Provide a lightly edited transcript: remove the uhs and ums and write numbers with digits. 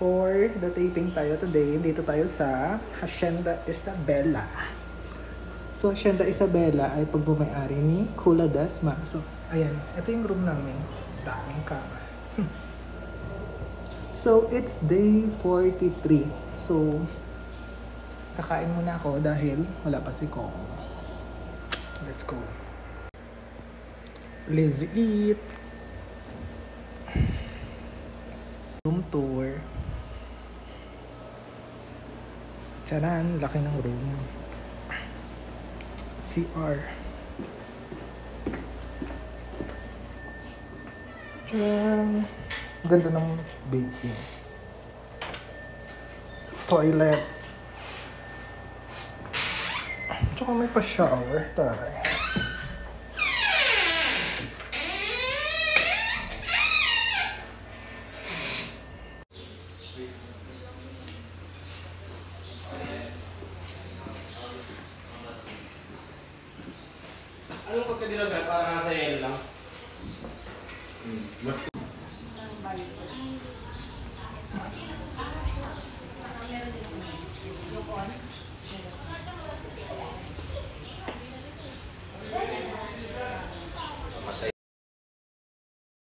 for the taping tayo today. Dito tayo sa Hacienda Isabela. So, Hacienda Isabela ay pagbumayari ni Kula Dasma. So, ayan. Ito yung room namin. Daming kama. So, it's day 43. So, kakain muna ako dahil wala pa si Coco. Let's go. Let's eat. Room tour. Charan, laki ng room. CR. Charan. Ganda ng basin. Toilet. Tsaka may pa-shower. Taray. Anong pagkadilo sir? Para nasa yelo lang? Mas...